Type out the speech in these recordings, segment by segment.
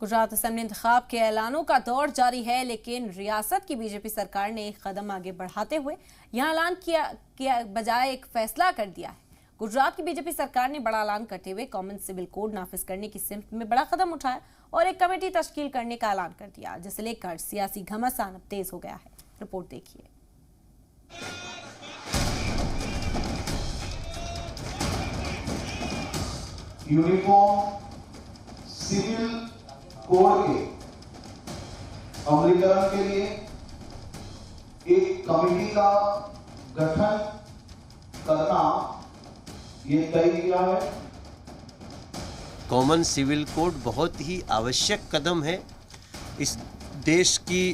Gujarat assembly इंतखाब के ऐलानों का दौर जारी है, लेकिन रियासत की बीजेपी सरकार ने एक कदम आगे बढ़ाते हुए यहां ऐलान किया बजाय एक फैसला कर दिया है। गुजरात की बीजेपी सरकार ने बड़ा ऐलान करते हुए कॉमन सिविल कोड नाफिज करने की सिमत में बड़ा कदम उठाया और एक कमेटी तश्कील करने का ऐलान कर दिया, जिसे लेकर सियासी घमासान अब तेज हो गया है। रिपोर्ट देखिए। यूनिफॉर्म सिविल कोड के अमलीकरण के लिए एक कमेटी का गठन करना ये तय किया है। कॉमन सिविल कोड बहुत ही आवश्यक कदम है। इस देश की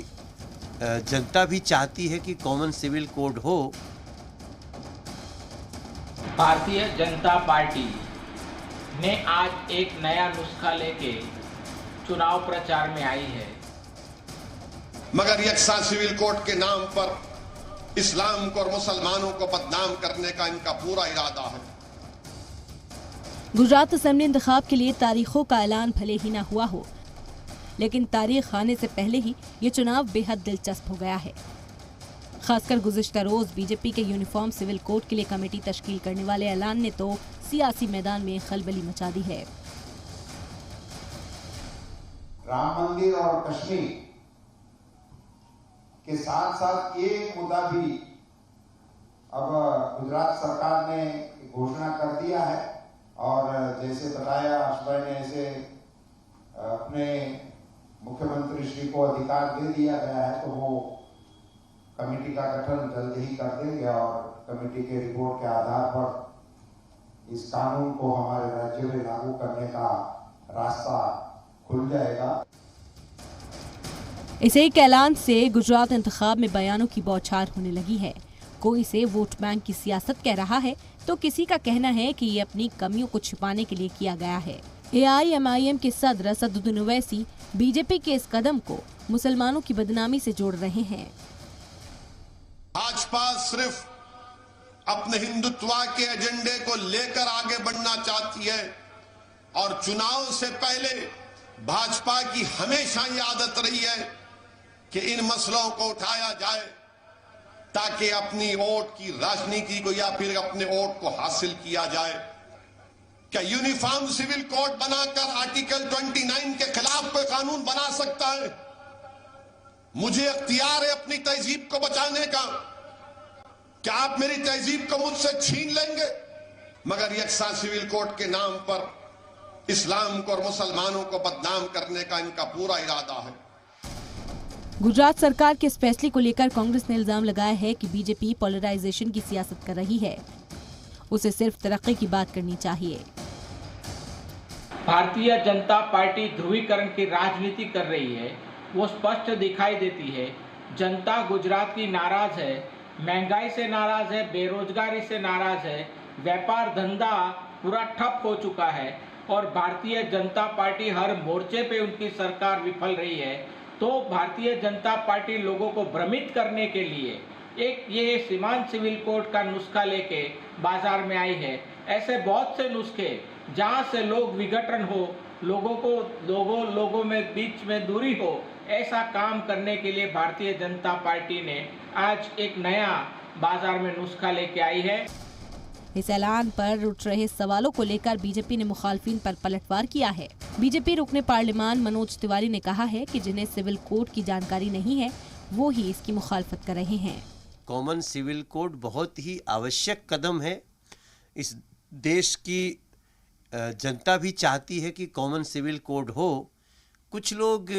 जनता भी चाहती है कि कॉमन सिविल कोड हो। भारतीय जनता पार्टी ने आज एक नया नुस्खा लेके चुनाव प्रचार में आई है, मगर यकसा सिविल कोड के नाम पर इस्लाम को और मुसलमानों को बदनाम करने का इनका पूरा इरादा है। गुजरात असेंबली इंतखाब के लिए तारीखों का ऐलान भले ही ना हुआ हो, लेकिन तारीख आने से पहले ही ये चुनाव बेहद दिलचस्प हो गया है। खासकर गुज़िश्ता रोज बीजेपी के यूनिफॉर्म सिविल कोड के लिए कमेटी तश्कील करने वाले ऐलान ने तो सियासी मैदान में खलबली मचा दी है। राम मंदिर और कश्मीर के साथ साथ ये मुद्दा भी अब गुजरात सरकार ने घोषणा कर दिया है और जैसे बताया आशुभाई ने, ऐसे अपने मुख्यमंत्री श्री को अधिकार दे दिया गया है, तो वो कमेटी का गठन जल्द ही कर देंगे और कमेटी के रिपोर्ट के आधार पर इस कानून को हमारे राज्य में लागू करने का रास्ता खुल जाएगा। इस एक ऐलान से गुजरात इंतखाब में बयानों की बौछार होने लगी है। कोई इसे वोट बैंक की सियासत कह रहा है, तो किसी का कहना है कि ये अपनी कमियों को छिपाने के लिए किया गया है। AIMIM के सदर असदुद्दीन ओवैसी बीजेपी के इस कदम को मुसलमानों की बदनामी से जोड़ रहे हैं। भाजपा सिर्फ अपने हिंदुत्व के एजेंडे को लेकर आगे बढ़ना चाहती है और चुनाव से पहले भाजपा की हमेशा ये आदत रही है कि इन मसलों को उठाया जाए ताकि अपनी वोट की राजनीति को या फिर अपने वोट को हासिल किया जाए। क्या यूनिफॉर्म सिविल कोड बनाकर आर्टिकल 29 के खिलाफ कोई कानून बना सकता है? मुझे अख्तियार है अपनी तहजीब को बचाने का। क्या आप मेरी तहजीब को मुझसे छीन लेंगे? मगर यकसा सिविल कोड के नाम पर इस्लाम को और मुसलमानों को बदनाम करने का इनका पूरा इरादा है। गुजरात सरकार के इस फैसले को लेकर कांग्रेस ने इल्जाम लगाया है कि बीजेपी पोलराइजेशन की सियासत कर रही है। उसे सिर्फ तरक्की की बात करनी चाहिए। भारतीय जनता पार्टी ध्रुवीकरण की राजनीति कर रही है, वो स्पष्ट दिखाई देती है। जनता गुजरात की नाराज है, महंगाई से नाराज है, बेरोजगारी से नाराज है, व्यापार धंधा पूरा ठप हो चुका है और भारतीय जनता पार्टी हर मोर्चे पे उनकी सरकार विफल रही है। तो भारतीय जनता पार्टी लोगों को भ्रमित करने के लिए एक ये सीमांत सिविल कोड का नुस्खा लेके बाजार में आई है। ऐसे बहुत से नुस्खे जहां से लोग विघटन हो, लोगों में बीच में दूरी हो, ऐसा काम करने के लिए भारतीय जनता पार्टी ने आज एक नया बाजार में नुस्खा लेके आई है। इस ऐलान पर उठ रहे सवालों को लेकर बीजेपी ने मुखालफिन पर पलटवार किया है। बीजेपी रुकने पार्लियामान मनोज तिवारी ने कहा है कि जिन्हें सिविल कोड की जानकारी नहीं है, वो ही इसकी मुखालफत कर रहे हैं। कॉमन सिविल कोड बहुत ही आवश्यक कदम है। इस देश की जनता भी चाहती है कि कॉमन सिविल कोड हो। कुछ लोग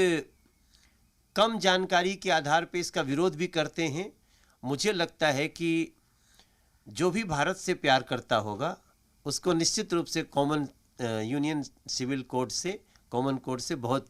कम जानकारी के आधार पर इसका विरोध भी करते हैं। मुझे लगता है कि जो भी भारत से प्यार करता होगा उसको निश्चित रूप से कॉमन कोड से बहुत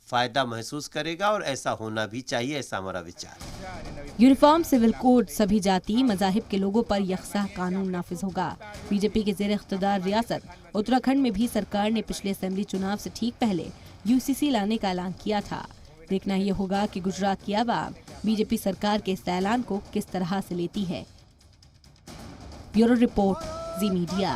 फ़ायदा महसूस करेगा और ऐसा होना भी चाहिए, ऐसा हमारा विचार है। यूनिफॉर्म सिविल कोड सभी जाति मज़ाहिब के लोगों पर यकसा कानून नाफिज होगा। बीजेपी के ज़ेर इख्तियार रियासत उत्तराखंड में भी सरकार ने पिछले असेंबली चुनाव से ठीक पहले UCC लाने का ऐलान किया था। देखना ये होगा कि गुजरात की आवाम बीजेपी सरकार के इस ऐलान को किस तरह से लेती है। ब्यूरो रिपोर्ट, जी मीडिया।